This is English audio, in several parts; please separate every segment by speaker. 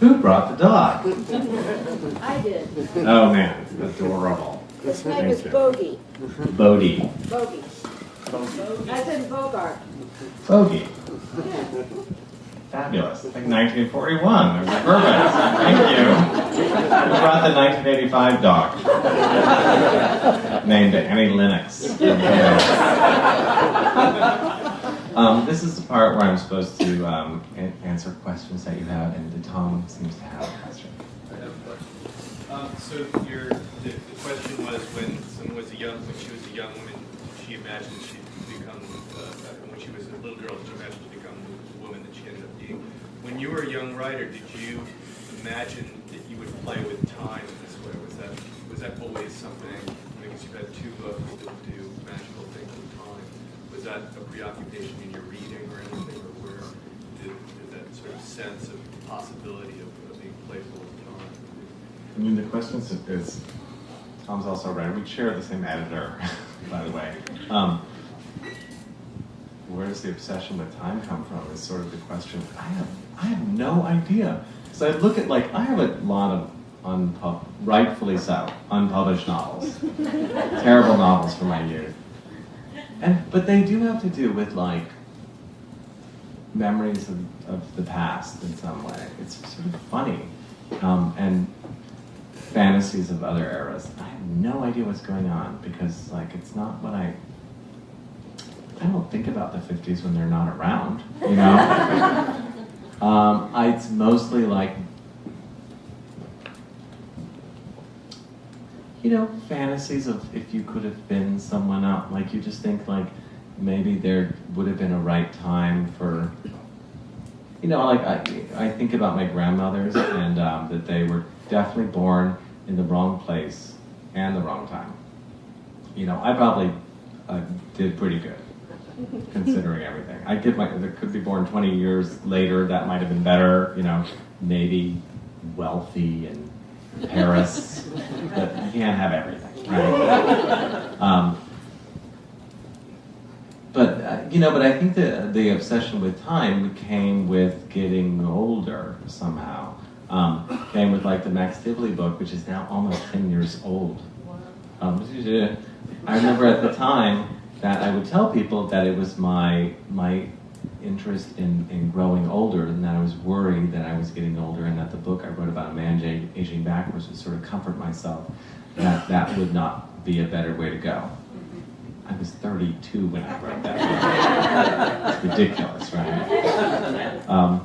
Speaker 1: Who brought the dog?
Speaker 2: I did.
Speaker 1: Oh man, adorable.
Speaker 2: His name is
Speaker 1: you.
Speaker 2: Bogey.
Speaker 1: Bodie.
Speaker 2: Bogey. As in Bogart.
Speaker 1: Bogey.
Speaker 2: Yeah.
Speaker 1: Fabulous. Like 1941. It was perfect. Thank you. Who brought the 1985 dog? Named Annie Lennox. This is the part where I'm supposed to answer questions that you have, and Tom seems to have a question.
Speaker 3: I have a question. So the question was when she was a young woman, she imagined she'd become, when she was a little girl, she imagined she'd become the woman that she ended up being. When you were a young writer, did you imagine that you would play with time in this way? Was that always something, because you've had two books that do magical things with time, was that a preoccupation in your reading or anything, or where did that sort of sense of possibility of being playful with time?
Speaker 1: I mean, the question is, Tom's also a writer. We share the same editor, by the way. Where does the obsession with time come from is sort of the question. I have no idea. So I look at, I have a lot of rightfully so, unpublished novels. Terrible novels from my youth. But they do have to do with, memories of the past in some way. It's sort of funny. And fantasies of other eras. I have no idea what's going on because, it's not what I don't think about the 50s when they're not around, you know? It's mostly fantasies of if you could have been someone else. You just think, maybe there would have been a right time for, I think about my grandmothers and that they were definitely born in the wrong place and the wrong time. I probably did pretty good, considering everything. I could be born 20 years later, that might have been better, maybe wealthy and Paris, but you can't have everything, right? But I think the obsession with time came with getting older somehow. Came with the Max Dibley book, which is now almost 10 years old. I remember at the time that I would tell people that it was my interest in growing older, and that I was worried that I was getting older, and that the book I wrote about a man aging backwards would sort of comfort myself that that would not be a better way to go. I was 32 when I wrote that book. It's ridiculous, right?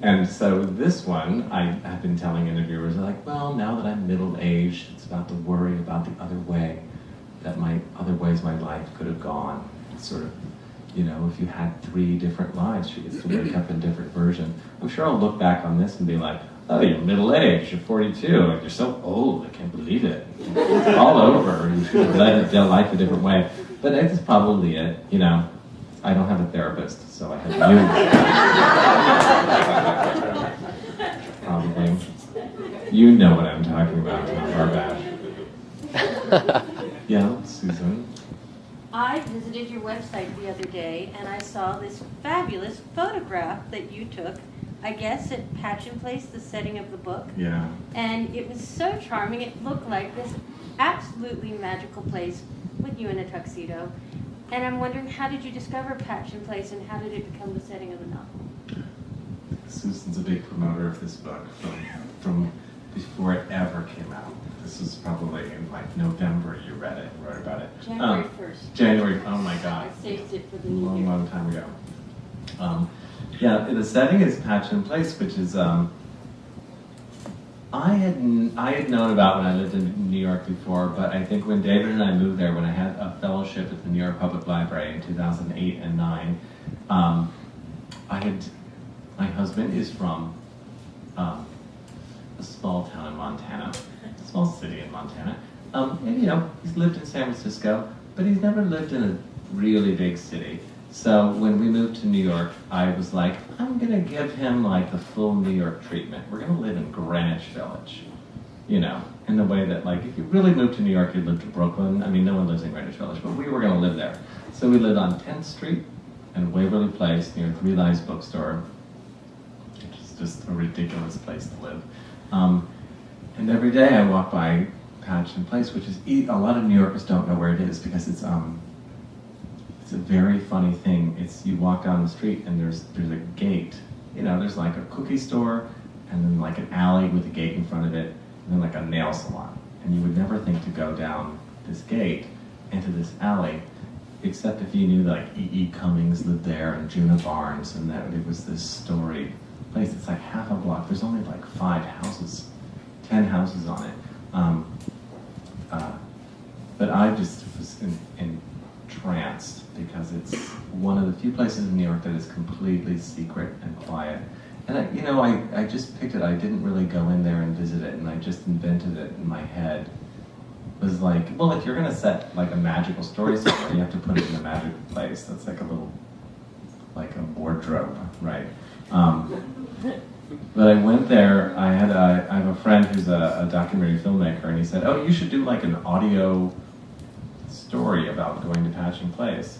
Speaker 1: And so this one, I have been telling interviewers, well, now that I'm middle-aged, it's about to worry about the other way, other ways my life could have gone. It's sort of, if you had 3 different lives, she gets to wake up in a different version. I'm sure I'll look back on this and be like, oh, you're middle-aged, you're 42, and you're so old, I can't believe it. It's all over, you should have led life a different way. But that's probably it, I don't have a therapist, so I have you. Probably. You know what I'm talking about, Tom Barbash. Yeah, Susan?
Speaker 4: I visited your website the other day, and I saw this fabulous photograph that you took, I guess at Patchen Place, the setting of the book.
Speaker 1: Yeah.
Speaker 4: And it was so charming. It looked like this absolutely magical place with you in a tuxedo. And I'm wondering, how did you discover Patchen Place, and how did it become the setting of the novel?
Speaker 1: Susan's a big promoter of this book from before it ever came out. This was probably in November you read it, wrote about it.
Speaker 4: January 1st.
Speaker 1: January, oh my God.
Speaker 4: I saved it for the new year.
Speaker 1: Long time ago. The setting is Patchen Place, which is, I had known about when I lived in New York before, but I think when David and I moved there, when I had a fellowship at the New York Public Library in 2008 and 9, my husband is from a small town in Montana, a small city in Montana. And he's lived in San Francisco, but he's never lived in a really big city. So when we moved to New York, I was like, I'm gonna give him the full New York treatment. We're gonna live in Greenwich Village, in the way that if you really moved to New York, you'd live to Brooklyn. I mean, no one lives in Greenwich Village, but we were gonna live there. So we lived on 10th Street and Waverly Place near Three Lives Bookstore. Just just a ridiculous place to live. And every day I walk by Patchen Place, which is, a lot of New Yorkers don't know where it is because it's a very funny thing. You walk down the street and there's a gate. There's like a cookie store and then like an alley with a gate in front of it and then like a nail salon. And you would never think to go down this gate into this alley, except if you knew that like E.E. Cummings lived there and Juna Barnes and that it was this storied place. It's like half a block. There's only like 5 houses, 10 houses on it. But I just was entranced because it's one of the few places in New York that is completely secret and quiet. And I just picked it. I didn't really go in there and visit it, and I just invented it in my head. It was like, well, if you're going to set like a magical story somewhere, you have to put it in a magical place. That's like a little, like a wardrobe, right? But I went there. I have a friend who's a documentary filmmaker, and he said, "Oh, you should do like an audio story about going to Patchen Place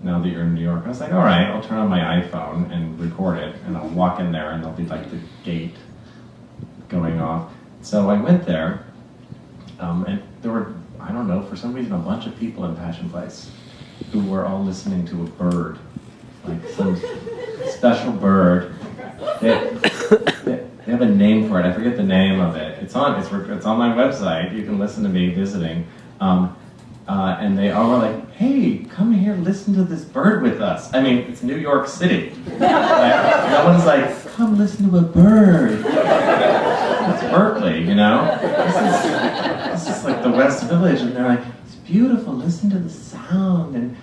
Speaker 1: now that you're in New York." I was like, "All right, I'll turn on my iPhone and record it, and I'll walk in there, and there'll be like the gate going off." So I went there, and there were, I don't know, for some reason, a bunch of people in Patchen Place who were all listening to a bird, like some special bird. They have a name for it. I forget the name of it. It's on my website. You can listen to me visiting. And they all were like, "Hey, come here, listen to this bird with us." I mean, it's New York City. No one's like, "Come listen to a bird." It's Berkeley, This is like the West Village, and they're like, "It's beautiful. Listen to the sound." And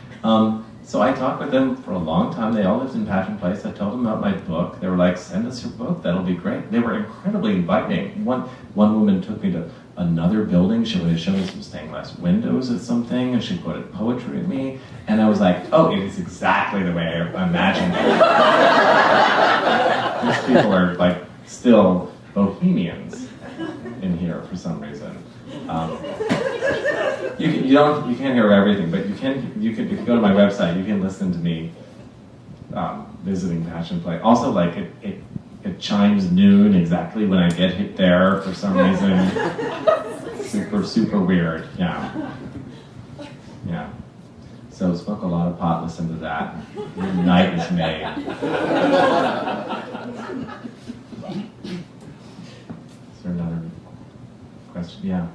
Speaker 1: so I talked with them for a long time. They all lived in Patchen Place. I told them about my book. They were like, "Send us your book. That'll be great." They were incredibly inviting. One woman took me to another building. She would show me some stained glass windows at something, and she quoted poetry at me. And I was like, "Oh, it is exactly the way I imagined it." These people are like still bohemians in here for some reason. You can't hear everything, but you can if you go to my website, you can listen to me visiting Patchen Place. Also, like it chimes noon exactly when I get hit there for some reason. Super weird. Yeah. So smoke a lot of pot. Listen to that. Your night is made. Is there another question? Yeah.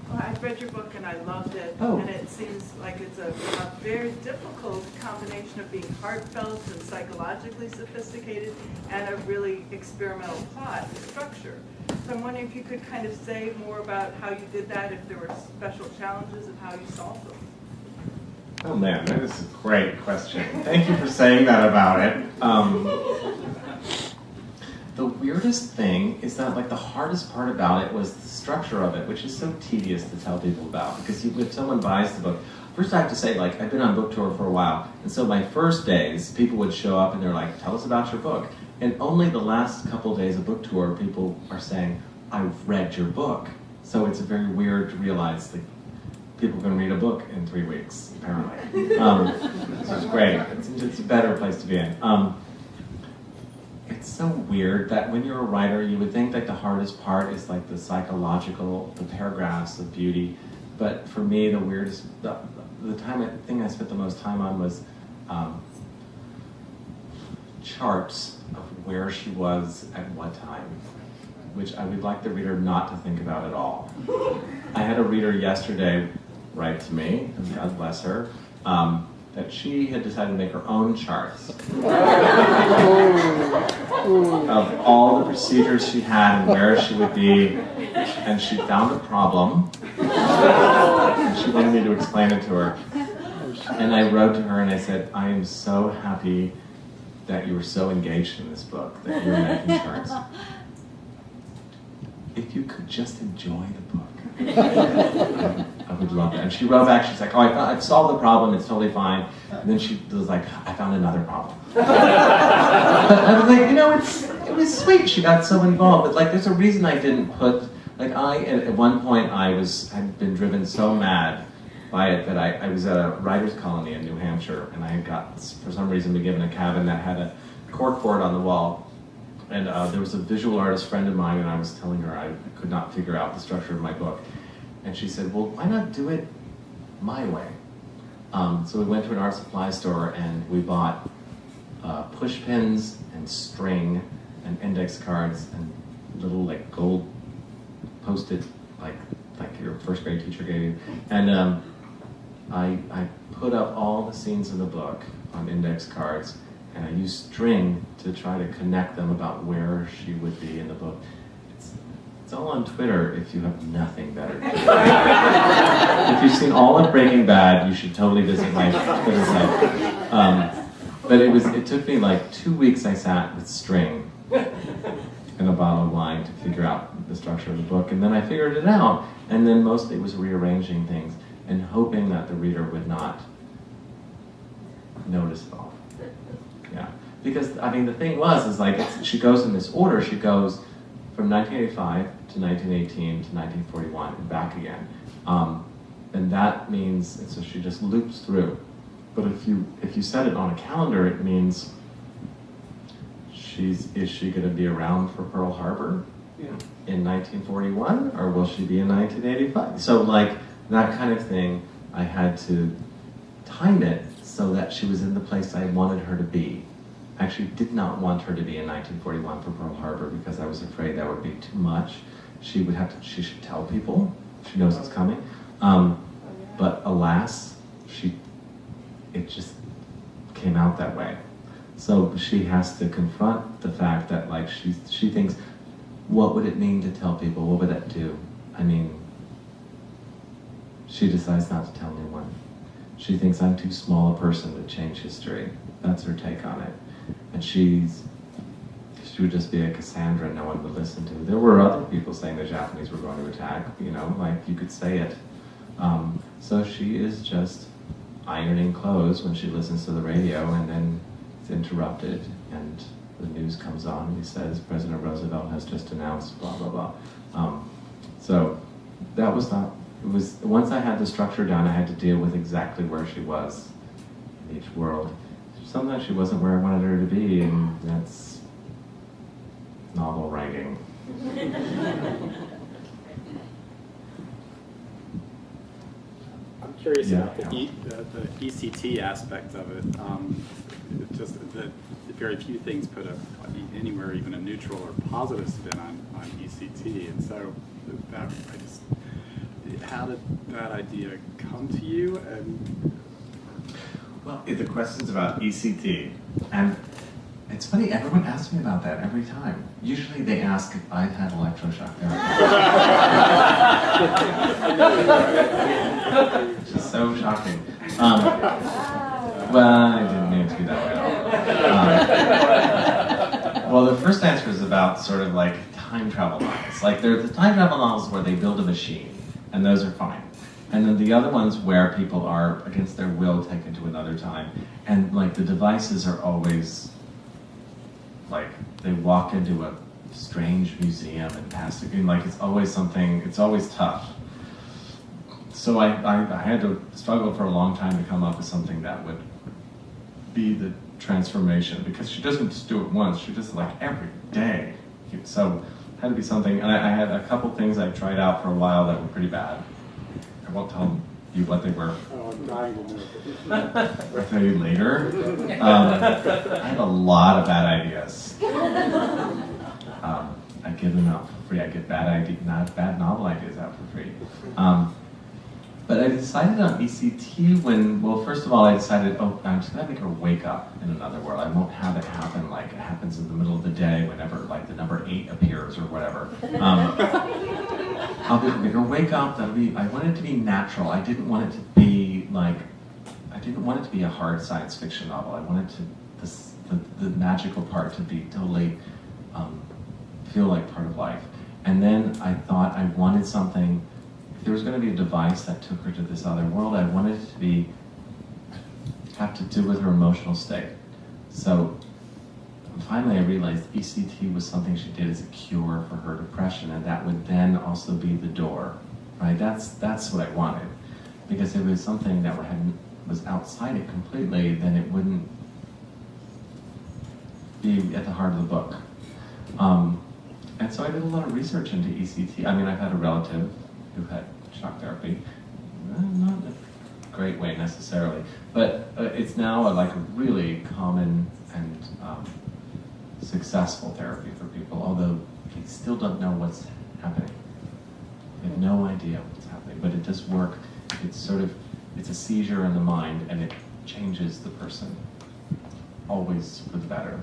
Speaker 5: Well, I've read your book and I loved it,
Speaker 1: Oh.
Speaker 5: and it seems like it's a very difficult combination of being heartfelt and psychologically sophisticated and a really experimental plot structure. So I'm wondering if you could kind of say more about how you did that, if there were special challenges and how you solved them.
Speaker 1: Oh man, that is a great question. Thank you for saying that about it. The weirdest thing is that like the hardest part about it was the structure of it, which is so tedious to tell people about. Because if someone buys the book, first I have to say, like, I've been on book tour for a while, and so my first days, people would show up and they're like, "Tell us about your book." And only the last couple of days of book tour, people are saying, "I've read your book." So it's very weird to realize that people can read a book in 3 weeks, apparently. So it's great. It's a better place to be in. It's so weird that when you're a writer, you would think that the hardest part is like the psychological, the paragraphs of beauty. But for me, the weirdest, the thing I spent the most time on was charts of where she was at what time, which I would like the reader not to think about at all. I had a reader yesterday write to me, and God bless her, that she had decided to make her own charts of all the procedures she had and where she would be, and she found a problem, and she wanted me to explain it to her. And I wrote to her and I said, "I am so happy that you were so engaged in this book, that you were making charts. If you could just enjoy the book, I would love it." And she wrote back, she's like, "Oh, I've solved the problem, it's totally fine." And then she was like, "I found another problem." But I was like, it was sweet, she got so involved. But like, there's a reason I didn't put, like at one point had been driven so mad by it that I was at a writer's colony in New Hampshire, and I had got, for some reason, been given a cabin that had a corkboard on the wall, And there was a visual artist friend of mine, and I was telling her I could not figure out the structure of my book. And she said, well, why not do it my way? So we went to an art supply store and we bought push pins and string and index cards and little like gold post-it like your first grade teacher gave you. And I put up all the scenes in the book on index cards, and I used string to try to connect them about where she would be in the book. It's all on Twitter if you have nothing better to do. If you've seen all of Breaking Bad, you should totally visit my Twitter site. But it took me like 2 weeks I sat with string and a bottle of wine to figure out the structure of the book, and then I figured it out, and then mostly it was rearranging things and hoping that the reader would not notice it all. Yeah, because I mean the thing is like she goes in this order. She goes from 1985 to 1918 to 1941 and back again, and that means so she just loops through. But if you set it on a calendar, it means is she going to be around for Pearl Harbor in 1941, or will she be in 1985? So like that kind of thing, I had to time it so that she was in the place I wanted her to be. I actually did not want her to be in 1941 for Pearl Harbor because I was afraid that would be too much. She should tell people. She knows it's coming. But alas, it just came out that way. So she has to confront the fact that like she thinks, what would it mean to tell people? What would that do? I mean, she decides not to tell anyone. She thinks I'm too small a person to change history. That's her take on it. And she would just be a Cassandra no one would listen to. There were other people saying the Japanese were going to attack, like you could say it. So she is just ironing clothes when she listens to the radio, and then it's interrupted and the news comes on and he says President Roosevelt has just announced blah blah blah. So that was not, it was, once I had the structure down, I had to deal with exactly where she was in each world. Sometimes she wasn't where I wanted her to be, and that's novel writing.
Speaker 6: I'm curious about the ECT aspect of it. Just that very few things put anywhere even a neutral or positive spin on ECT, and so how did that idea come to you? And
Speaker 1: well, the question's about ECT, and it's funny, everyone asks me about that every time. Usually they ask if I've had electroshock therapy. Which is so shocking. Well, I didn't mean it to be that way at all. Well, the first answer is about sort of like time travel novels. Like there are the time travel novels where they build a machine, and those are fine. And then the other ones where people are, against their will, taken to another time. And like the devices are always, like they walk into a strange museum and pass the green, like it's always something, it's always tough. So I had to struggle for a long time to come up with something that would be the transformation, because she doesn't just do it once, she does it like every day. So it had to be something, and I had a couple things I tried out for a while that were pretty bad. I won't tell you what they were.
Speaker 6: oh, I'm dying to know.
Speaker 1: I'll tell you later. I had a lot of bad ideas. I give them out for free. I get bad novel ideas out for free. But I decided on ECT when, well, first of all, I decided, I'm just gonna make her wake up in another world. I won't have it happen like it happens in the middle of the day whenever like the number 8 appears or whatever. I'll make her wake up. I want it to be natural. I didn't want it to be like, I didn't want it to be a hard science fiction novel. I wanted the magical part to be totally feel like part of life. And then I thought I wanted something. If there was going to be a device that took her to this other world, I wanted it to have to do with her emotional state. So finally I realized ECT was something she did as a cure for her depression, and that would then also be the door, right? That's what I wanted. Because if it was something that was outside it completely, then it wouldn't be at the heart of the book. And so I did a lot of research into ECT. I mean, I've had a relative who had shock therapy, not in a great way necessarily, but it's now like a really common and successful therapy for people, although they still don't know what's happening. They have no idea what's happening, but it does work. It's a seizure in the mind, and it changes the person, always for the better.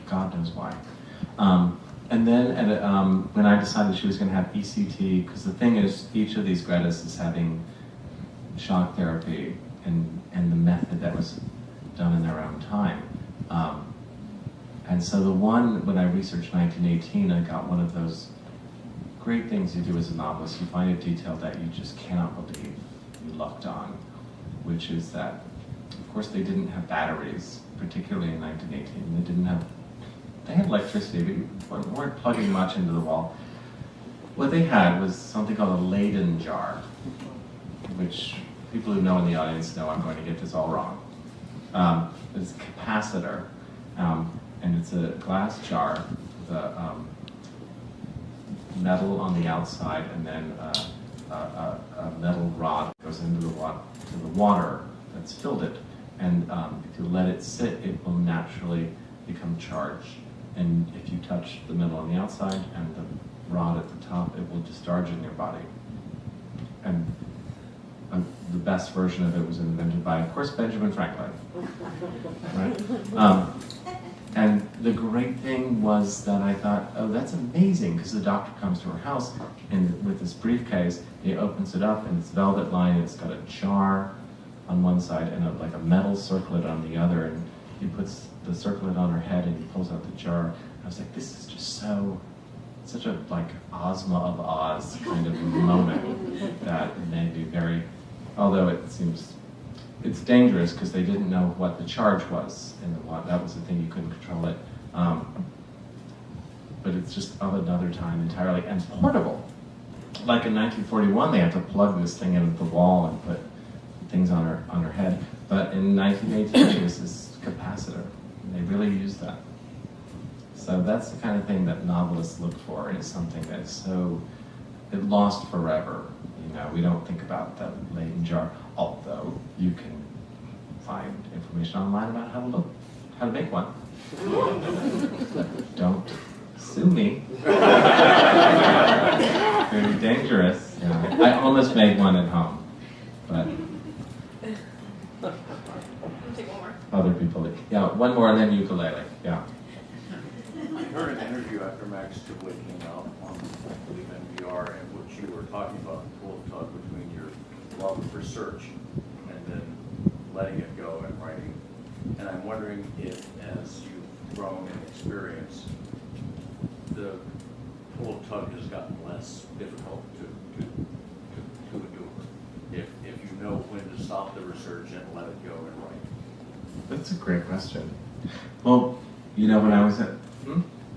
Speaker 1: God knows why. And then when I decided she was going to have ECT, because the thing is, each of these Gretas is having shock therapy and the method that was done in their own time. And so the one, when I researched 1918, I got one of those great things you do as a novelist. You find a detail that you just cannot believe you lucked on, which is that, of course, they didn't have batteries, particularly in 1918. They had electricity, but weren't plugging much into the wall. What they had was something called a Leyden jar, which people who know in the audience know I'm going to get this all wrong. It's a capacitor, and it's a glass jar with a metal on the outside, and then a metal rod goes into the water that's filled it. And if you let it sit, it will naturally become charged. And if you touch the metal on the outside and the rod at the top, it will discharge in your body. And the best version of it was invented by, of course, Benjamin Franklin. Right? And the great thing was that I thought, oh, that's amazing, because the doctor comes to her house and with this briefcase, he opens it up and it's velvet lined, it's got a jar on one side and like a metal circlet on the other, and he puts the circlet on her head and he pulls out the jar. I was like, this is just such a like Ozma of Oz kind of moment that made me very, although it's dangerous because they didn't know what the charge was in the water. That was the thing, you couldn't control it. But it's just of another time entirely, and portable. Like in 1941, they had to plug this thing into the wall and put things on her head. But in 1918, it was this capacitor. And they really used that. So that's the kind of thing that novelists look for, is something that's it lost forever. You know, we don't think about the Leyden jar, although you can find information online about how to make one. Don't sue me. Very dangerous. Yeah. I almost made one at home, but
Speaker 7: Take one more.
Speaker 1: other people did. Yeah, one more and then ukulele. Yeah.
Speaker 8: I heard an interview after Max Tibbley came out on, I believe, NPR, in which you were talking about the pull tug between your love of research and then letting it go and writing. And I'm wondering if, as you've grown in experience, the pull tug has gotten less difficult to endure. If you know when to stop the research and let it go and write.
Speaker 1: That's a great question. Well, you know, when I was at,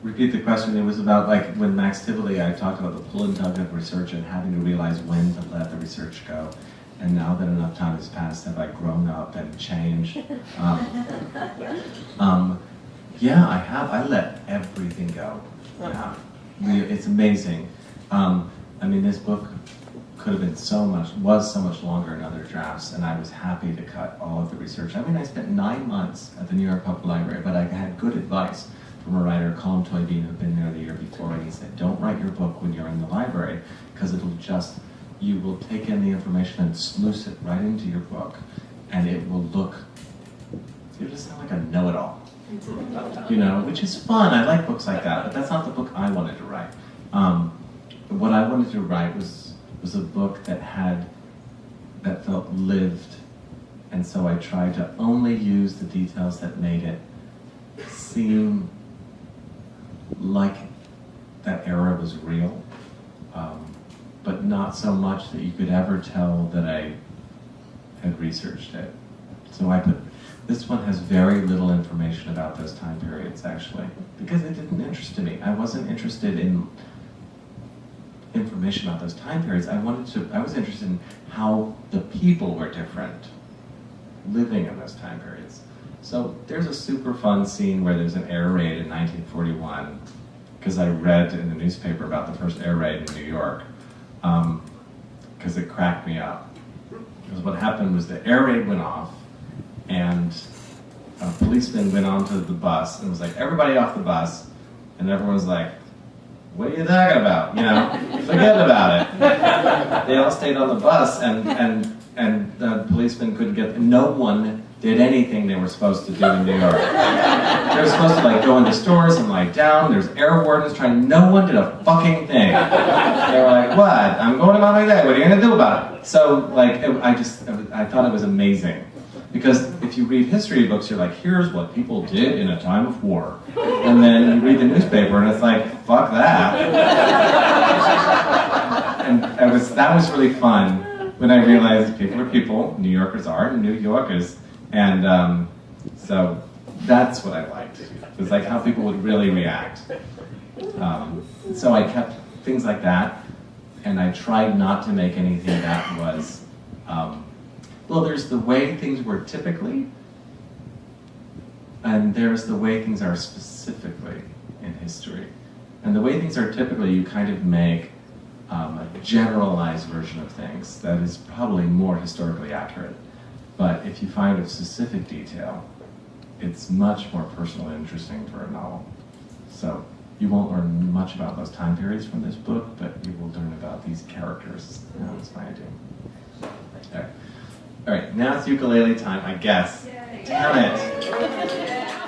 Speaker 1: repeat the question. It was about like when Max Tibbley, I talked about the pull and tug of research and having to realize when to let the research go. And now that enough time has passed, have I grown up and changed? Yeah, I have. I let everything go. Yeah, it's amazing. I mean, this book could have been was so much longer in other drafts, and I was happy to cut all of the research. I mean, I spent 9 months at the New York Public Library, but I had good advice from a writer, Colin Toybeen, who'd been there the year before, and he said, don't write your book when you're in the library, because you will take in the information and sluice it right into your book, and it will look, you just sound like a know-it-all, you know, which is fun. I like books like that, but that's not the book I wanted to write. What I wanted to write was a book that felt lived, and so I tried to only use the details that made it seem like that era was real, but not so much that you could ever tell that I had researched it. So this one has very little information about those time periods, actually, because it didn't interest me. I wasn't interested in information about those time periods. I was interested in how the people were different living in those time periods. So there's a super fun scene where there's an air raid in 1941, because I read in the newspaper about the first air raid in New York, because it cracked me up. Because what happened was the air raid went off, and a policeman went onto the bus and was like, everybody off the bus, and everyone was like, what are you talking about? You know, forget about it. They all stayed on the bus, and the policeman couldn't get, no one did anything they were supposed to do in New York. They were supposed to like go into stores and lie down. There's air wardens trying, no one did a fucking thing. They were like, what? I'm going about my day, what are you gonna do about it? So like, I thought it was amazing. Because if you read history books, you're like, here's what people did in a time of war. And then you read the newspaper and it's like, fuck that. And that was really fun when I realized people are people, New Yorkers are New Yorkers. And so that's what I liked. It was like how people would really react. So I kept things like that, and I tried not to make anything that was, well, there's the way things were typically, and there's the way things are specifically in history. And the way things are typically, you kind of make a generalized version of things that is probably more historically accurate. But if you find a specific detail, it's much more personal and interesting for a novel. So you won't learn much about those time periods from this book, but you will learn about these characters. That was my idea. All right, now it's ukulele time, I guess. Damn it.